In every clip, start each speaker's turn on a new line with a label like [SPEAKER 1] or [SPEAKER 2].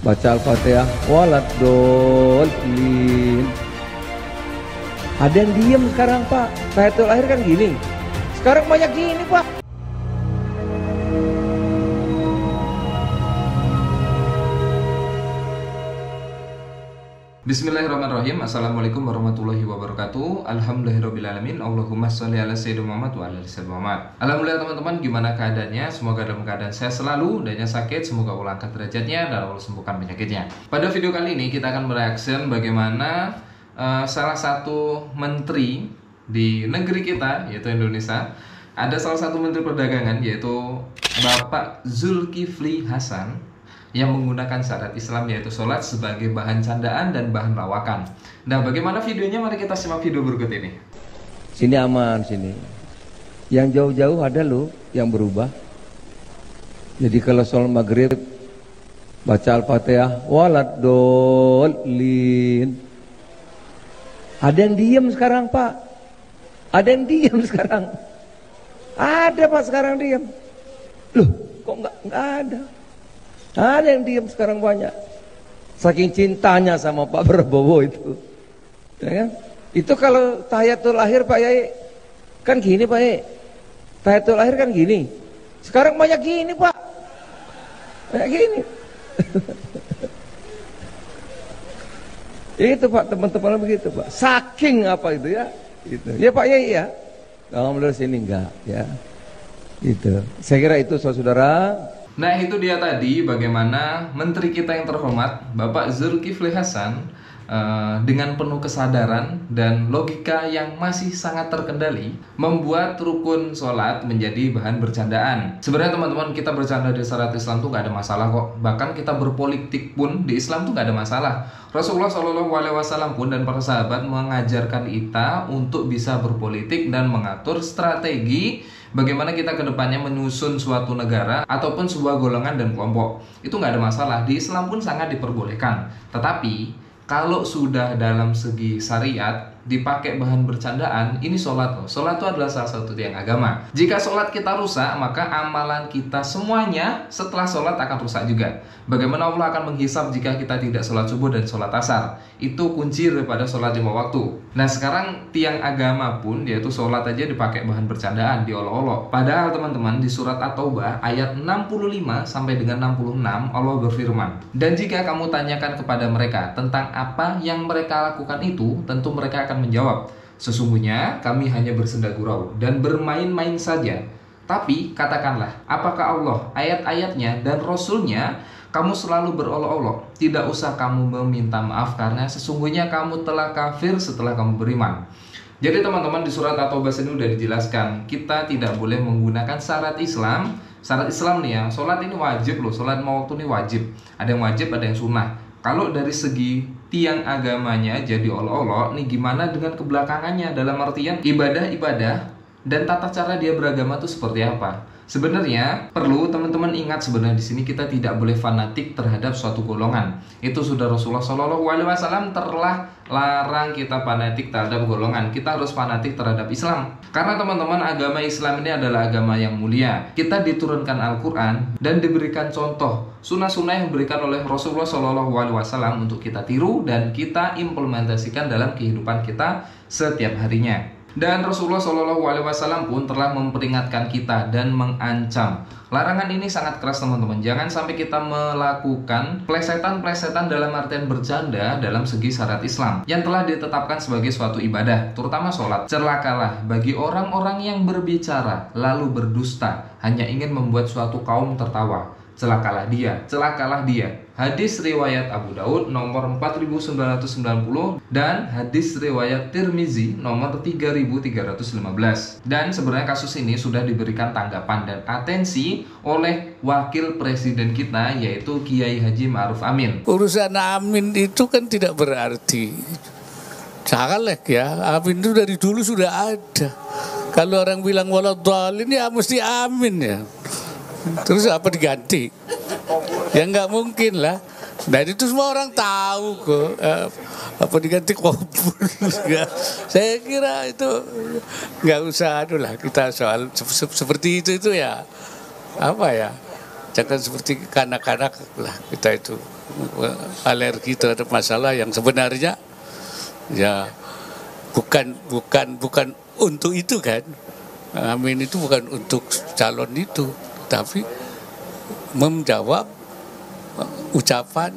[SPEAKER 1] baca Al-Fatihah, waladhdallin. Ada yang diem sekarang Pak, tahiyatul akhir kan gini. Sekarang banyak gini Pak.
[SPEAKER 2] Bismillahirrahmanirrahim. Assalamualaikum warahmatullahi wabarakatuh. Alhamdulillahirrabbilalamin. Allahumma sholli ala sayyidina Muhammad wa ala ali sayyidina Muhammad. Alhamdulillah teman-teman, gimana keadaannya? Semoga dalam keadaan sehat selalu. Dan yang sakit semoga Allah angkat derajatnya dan Allah sembuhkan penyakitnya. Pada video kali ini kita akan mereaction bagaimana salah satu menteri di negeri kita, yaitu Indonesia. Ada salah satu menteri perdagangan, yaitu Bapak Zulkifli Hasan, yang menggunakan syariat Islam, yaitu sholat sebagai bahan candaan dan bahan lawakan. Nah, bagaimana videonya? Mari kita simak video berikut ini.
[SPEAKER 1] Sini aman, sini. Yang jauh-jauh ada loh yang berubah. Jadi kalau sholat maghrib baca Al-Fatihah, waladhdallin. Ada yang diem sekarang Pak. Ada yang diem sekarang. Ada Pak sekarang diem. Loh, kok nggak ada? Ada yang diam sekarang banyak. Saking cintanya sama Pak Prabowo itu. Ya kan? Itu kalau tahiyatul akhir Pak Yai kan gini Pak Yai. Tahiyatul akhir kan gini. Sekarang banyak gini Pak. Banyak gini. Itu Pak, teman-teman begitu Pak. Saking apa itu ya? Itu. Ya Pak Yai ya. Alhamdulillah sini enggak ya. Itu. Saya kira itu saudara.
[SPEAKER 2] Nah, itu dia tadi bagaimana menteri kita yang terhormat Bapak Zulkifli Hasan dengan penuh kesadaran dan logika yang masih sangat terkendali membuat rukun sholat menjadi bahan bercandaan. Sebenarnya teman-teman, kita bercanda di syariat Islam tuh gak ada masalah kok. Bahkan kita berpolitik pun di Islam tuh gak ada masalah. Rasulullah SAW pun dan para sahabat mengajarkan kita untuk bisa berpolitik dan mengatur strategi bagaimana kita kedepannya menyusun suatu negara ataupun sebuah golongan dan kelompok. Itu nggak ada masalah, di Islam pun sangat diperbolehkan. Tetapi kalau sudah dalam segi syariat dipakai bahan bercandaan, ini sholat loh. Sholat itu adalah salah satu tiang agama. Jika sholat kita rusak, maka amalan kita semuanya setelah sholat akan rusak juga. Bagaimana Allah akan menghisab jika kita tidak sholat subuh dan sholat asar? Itu kunci daripada sholat 5 waktu. Nah, sekarang tiang agama pun, yaitu sholat aja dipakai bahan bercandaan, diolok-olok. Padahal teman-teman, di surat At-Taubah ayat 65 sampai dengan 66 Allah berfirman, dan jika kamu tanyakan kepada mereka tentang apa yang mereka lakukan itu, tentu mereka akan menjawab, sesungguhnya kami hanya bersenda gurau dan bermain-main saja. Tapi katakanlah, apakah Allah, ayat-ayatnya dan Rasulnya kamu selalu berolok-olok? Tidak usah kamu meminta maaf, karena sesungguhnya kamu telah kafir setelah kamu beriman. Jadi teman-teman, di surat At-Taubah ini udah dijelaskan, kita tidak boleh menggunakan syarat Islam. Syarat Islam nih ya, sholat ini wajib loh, sholat 5 waktu ini wajib. Ada yang wajib, ada yang sunnah. Kalau dari segi tiang agamanya jadi olok-olok, nih gimana dengan kebelakangannya? Dalam artian ibadah-ibadah dan tata cara dia beragama itu seperti apa? Sebenarnya perlu teman-teman ingat, sebenarnya di sini kita tidak boleh fanatik terhadap suatu golongan. Itu sudah Rasulullah SAW telah larang kita fanatik terhadap golongan. Kita harus fanatik terhadap Islam. Karena teman-teman, agama Islam ini adalah agama yang mulia. Kita diturunkan Al-Quran dan diberikan contoh sunnah-sunnah yang diberikan oleh Rasulullah SAW untuk kita tiru dan kita implementasikan dalam kehidupan kita setiap harinya. Dan Rasulullah SAW pun telah memperingatkan kita dan mengancam. Larangan ini sangat keras teman-teman. Jangan sampai kita melakukan plesetan-plesetan dalam artian bercanda dalam segi syariat Islam yang telah ditetapkan sebagai suatu ibadah, terutama sholat. Celakalah bagi orang-orang yang berbicara lalu berdusta hanya ingin membuat suatu kaum tertawa. Celakalah dia, celakalah dia. Hadis riwayat Abu Daud nomor 4990 dan hadis riwayat Tirmizi nomor 3315. Dan sebenarnya kasus ini sudah diberikan tanggapan dan atensi oleh wakil presiden kita, yaitu Kiai Haji Ma'ruf Amin.
[SPEAKER 3] Urusan Amin itu kan tidak berarti caleg ya. Amin itu dari dulu sudah ada. Kalau orang bilang waladhdallin ya mesti Amin ya. Terus apa diganti? Ya nggak mungkin lah. Dan itu semua orang tahu kok. Apa diganti Qabul? Saya kira itu nggak usah. Aduh lah, kita soal seperti itu ya apa ya? Jangan seperti kanak-kanak lah kita itu alergi terhadap masalah yang sebenarnya ya bukan untuk itu kan. Amin itu bukan untuk calon itu, tapi menjawab ucapan.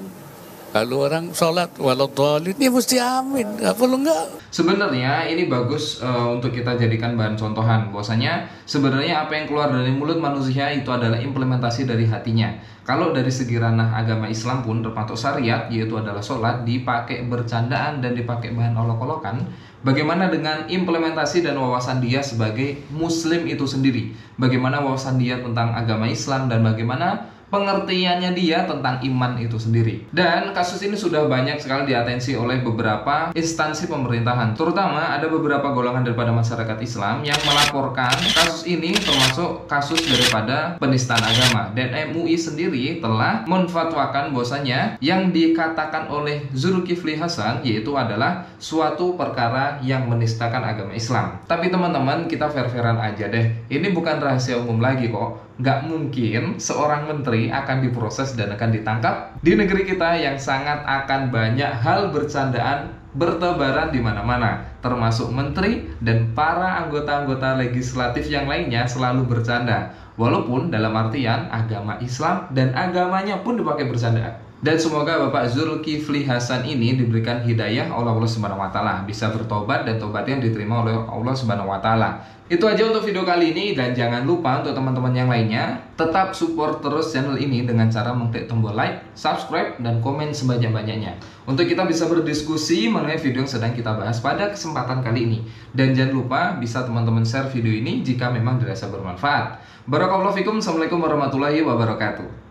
[SPEAKER 3] Kalau orang sholat waladhdallin ya mesti amin, nggak perlu enggak.
[SPEAKER 2] Sebenarnya ini bagus untuk kita jadikan bahan contohan. Bahwasanya sebenarnya apa yang keluar dari mulut manusia itu adalah implementasi dari hatinya. Kalau dari segi ranah agama Islam pun termasuk syariat, yaitu adalah sholat dipakai bercandaan dan dipakai bahan olok-olokan. Bagaimana dengan implementasi dan wawasan dia sebagai muslim itu sendiri? Bagaimana wawasan dia tentang agama Islam dan bagaimana pengertiannya dia tentang iman itu sendiri. Dan kasus ini sudah banyak sekali diatensi oleh beberapa instansi pemerintahan. Terutama ada beberapa golongan daripada masyarakat Islam yang melaporkan kasus ini termasuk kasus daripada penistaan agama. Dan MUI sendiri telah menfatwakan bahwasanya yang dikatakan oleh Zulkifli Hasan yaitu adalah suatu perkara yang menistakan agama Islam. Tapi teman-teman, kita fair-fairan aja deh. Ini bukan rahasia umum lagi kok. Nggak mungkin seorang menteri akan diproses dan akan ditangkap di negeri kita yang sangat akan banyak hal bercandaan bertebaran di mana-mana, termasuk menteri dan para anggota-anggota legislatif yang lainnya selalu bercanda, walaupun dalam artian agama Islam dan agamanya pun dipakai bercandaan. Dan semoga Bapak Zulkifli Hasan ini diberikan hidayah oleh Allah Subhanahu wa taala, bisa bertobat dan tobatnya diterima oleh Allah Subhanahu wa taala. Itu aja untuk video kali ini, dan jangan lupa untuk teman-teman yang lainnya tetap support terus channel ini dengan cara mengklik tombol like, subscribe, dan komen sebanyak-banyaknya untuk kita bisa berdiskusi mengenai video yang sedang kita bahas pada kesempatan kali ini. Dan jangan lupa bisa teman-teman share video ini jika memang dirasa bermanfaat. Barakallahu fikum. Assalamualaikum warahmatullahi wabarakatuh.